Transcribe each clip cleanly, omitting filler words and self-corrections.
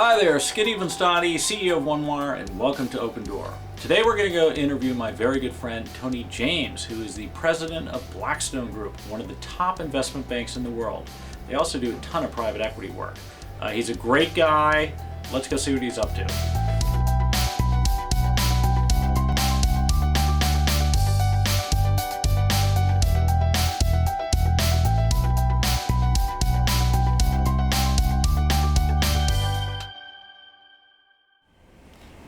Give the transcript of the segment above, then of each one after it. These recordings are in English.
Hi there, Skid Evenstadi, CEO of OneWire, and welcome to Open Door. Today we're going to go interview my very good friend Tony James, who is the president of Blackstone Group, one of the top investment banks in the world. They also do a ton of private equity work. He's a great guy. Let's go see what he's up to.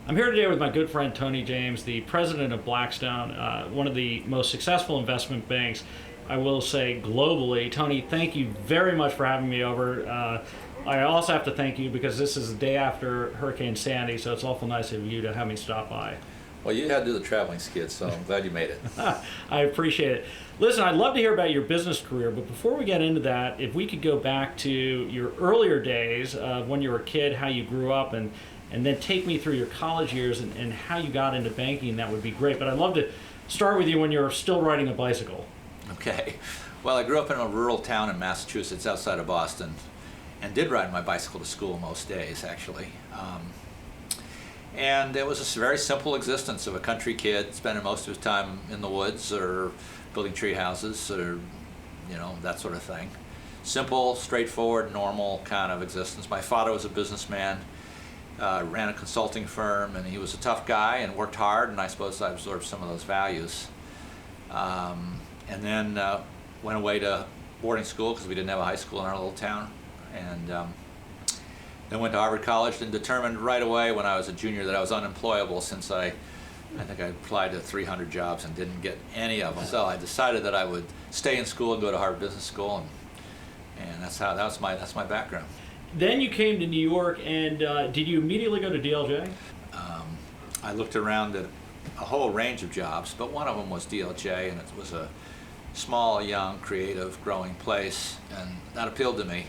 I'm here today with my good friend Tony James, the president of Blackstone, one of the most successful investment banks, I will say, globally. Tony, thank you very much for having me over. I also have to thank you because this is the day after Hurricane Sandy, so it's awful nice of you to have me stop by. Well, you had to do the traveling, Skid, so I'm glad you made it. I appreciate it. Listen, I'd love to hear about your business career, but before we get into that, if we could go back to your earlier days, when you were a kid, how you grew up, and then take me through your college years and how you got into banking, that would be great. But I'd love to start with you when you're still riding a bicycle. Okay. Well, I grew up in a rural town in Massachusetts outside of Boston and did ride my bicycle to school most days, actually. And it was a very simple existence of a country kid spending most of his time in the woods or building tree houses or, that sort of thing. Simple, straightforward, normal kind of existence. My father was a businessman. Ran a consulting firm, and he was a tough guy and worked hard, and I suppose I absorbed some of those values. And then went away to boarding school because we didn't have a high school in our little town, and then went to Harvard College and determined right away when I was a junior that I was unemployable since I think I applied to 300 jobs and didn't get any of them. So I decided that I would stay in school and go to Harvard Business School, and that's my background. Then you came to New York, and did you immediately go to DLJ? I looked around at a whole range of jobs, but one of them was DLJ, and it was a small, young, creative, growing place, and that appealed to me.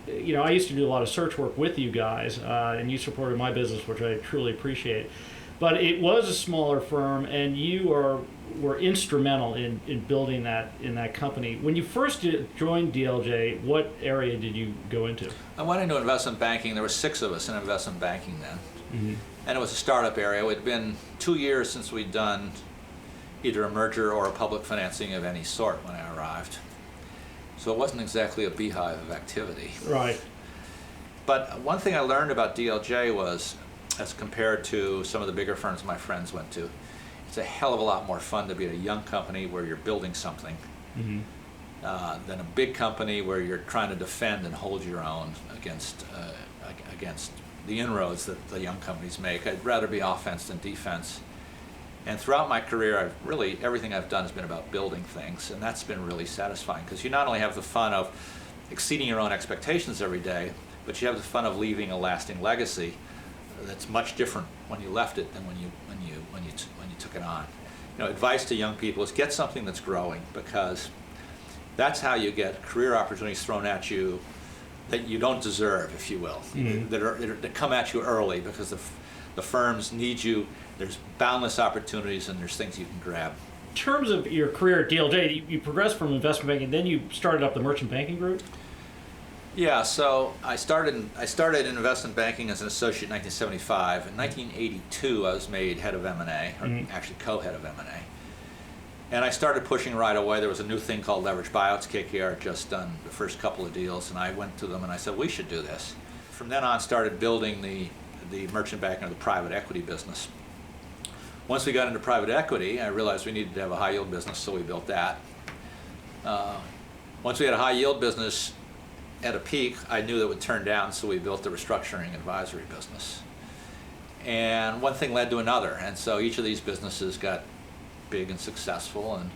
I used to do a lot of search work with you guys, and you supported my business, which I truly appreciate. But it was a smaller firm, and you were instrumental in building that in that company. When you first joined DLJ, what area did you go into? I went into investment banking. There were 6 of us in investment banking then. Mm-hmm. And it was a startup area. It had been 2 years since we'd done either a merger or a public financing of any sort when I arrived. So it wasn't exactly a beehive of activity. Right. But one thing I learned about DLJ was, as compared to some of the bigger firms my friends went to, it's a hell of a lot more fun to be at a young company where you're building something mm-hmm. Than a big company where you're trying to defend and hold your own against the inroads that the young companies make. I'd rather be offense than defense. And throughout my career, everything I've done has been about building things, and that's been really satisfying because you not only have the fun of exceeding your own expectations every day, but you have the fun of leaving a lasting legacy that's much different when you left it than when you took it on. Advice to young people is get something that's growing, because that's how you get career opportunities thrown at you that you don't deserve, if you will, mm-hmm. that come at you early because the firms need you. There's boundless opportunities and there's things you can grab. In terms of your career at DLJ, you progressed from investment banking, then you started up the merchant banking group? Yeah, so I started in investment banking as an associate in 1975. In 1982, I was made head of M&A, or mm-hmm. actually co-head of M&A. And I started pushing right away. There was a new thing called leveraged buyouts. KKR had just done the first couple of deals, and I went to them and I said, we should do this. From then on, started building the merchant banking or the private equity business. Once we got into private equity, I realized we needed to have a high yield business, so we built that. Once we had a high yield business, at a peak, I knew that would turn down, so we built the restructuring advisory business. And one thing led to another, and so each of these businesses got big and successful, and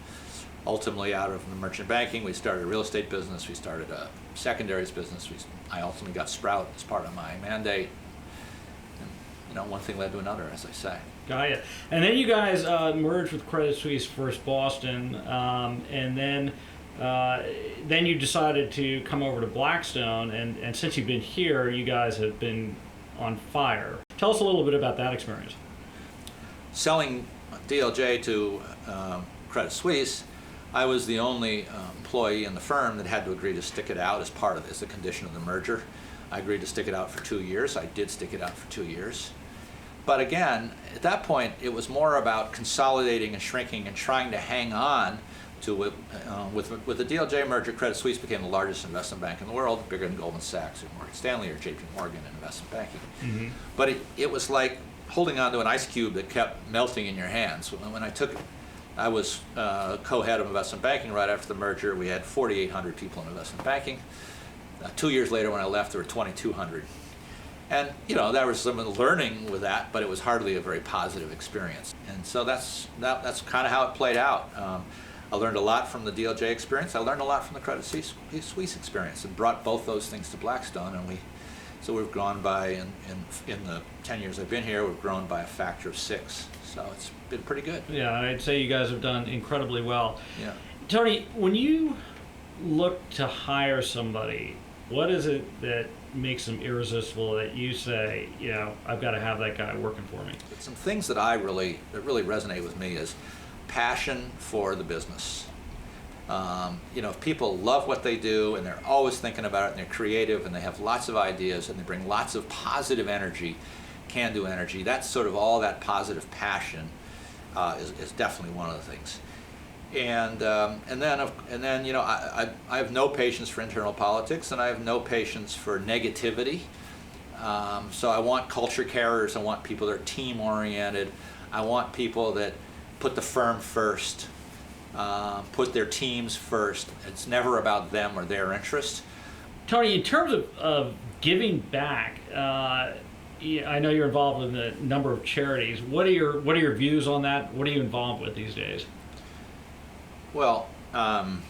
ultimately out of the merchant banking, we started a real estate business, we started a secondaries business, I ultimately got Sprout as part of my mandate, and one thing led to another, as I say. Got it. And then you guys merged with Credit Suisse First Boston, and then you decided to come over to Blackstone, and since you've been here, you guys have been on fire. Tell us a little bit about that experience. Selling DLJ to Credit Suisse, I was the only employee in the firm that had to agree to stick it out as part of this, a condition of the merger. I agreed to stick it out for 2 years. I did stick it out for 2 years. But again, at that point, it was more about consolidating and shrinking and trying to hang on to with the DLJ merger. Credit Suisse became the largest investment bank in the world, bigger than Goldman Sachs or Morgan Stanley or JP Morgan in investment banking. Mm-hmm. But it was like holding onto an ice cube that kept melting in your hands. When I was co-head of investment banking right after the merger. We had 4,800 people in investment banking. 2 years later, when I left, there were 2,200. And there was some learning with that, but it was hardly a very positive experience. And so that's kind of how it played out. I learned a lot from the DLJ experience. I learned a lot from the Credit Suisse experience, and brought both those things to Blackstone. And we've grown by in the 10 years I've been here, we've grown by a factor of 6. So it's been pretty good. Yeah, I'd say you guys have done incredibly well. Yeah. Tony, when you look to hire somebody, what is it that makes them irresistible that you say, I've got to have that guy working for me? Some things that really resonate with me is passion for the business. If people love what they do and they're always thinking about it and they're creative and they have lots of ideas and they bring lots of positive energy, can-do energy, that's sort of all that positive passion is definitely one of the things. And then I have no patience for internal politics, and I have no patience for negativity. So I want culture carriers. I want people that are team oriented. I want people that put the firm first, put their teams first. It's never about them or their interest. Tony, in terms of giving back, I know you're involved in a number of charities. What are your views on that? What are you involved with these days? Well, I'm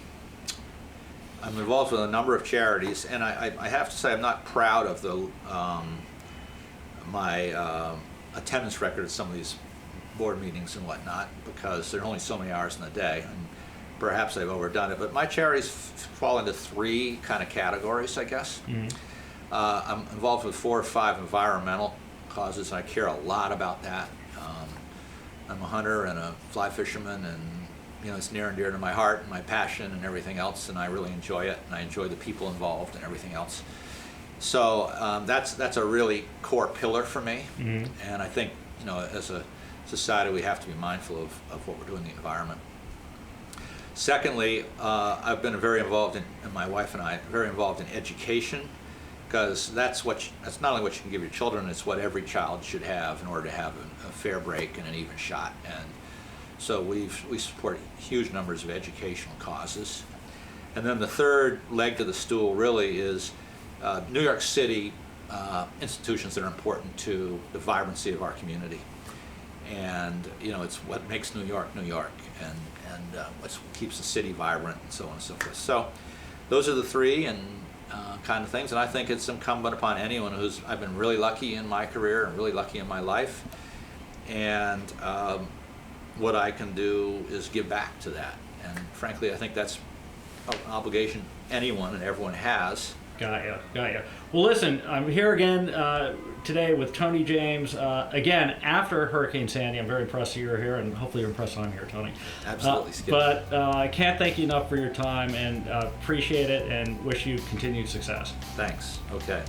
involved with a number of charities, and I have to say I'm not proud of my attendance record at some of these board meetings and whatnot, because there are only so many hours in the day, and perhaps I've overdone it. But my charities fall into 3 kind of categories, I guess. Mm-hmm. I'm involved with 4 or 5 environmental causes, and I care a lot about that. I'm a hunter and a fly fisherman, and it's near and dear to my heart and my passion and everything else, and I really enjoy it, and I enjoy the people involved and everything else. So that's a really core pillar for me. Mm-hmm. And I think as a society we have to be mindful of what we're doing in the environment. Secondly, I've been very involved in, and my wife and I, very involved in education, because that's not only what you can give your children, it's what every child should have in order to have a fair break and an even shot. And so we support huge numbers of educational causes. And then the third leg to the stool really is New York City institutions that are important to the vibrancy of our community. And it's what makes New York, New York, and what keeps the city vibrant, and so on and so forth. So those are the 3 and kind of things. And I think it's incumbent upon anyone I've been really lucky in my career and really lucky in my life. And what I can do is give back to that. And frankly, I think that's an obligation anyone and everyone has. Got you. Well, listen, I'm here again today with Tony James. Again, after Hurricane Sandy, I'm very impressed that you're here, and hopefully you're impressed that I'm here, Tony. Absolutely, Skip. But I can't thank you enough for your time, and appreciate it, and wish you continued success. Thanks. Okay.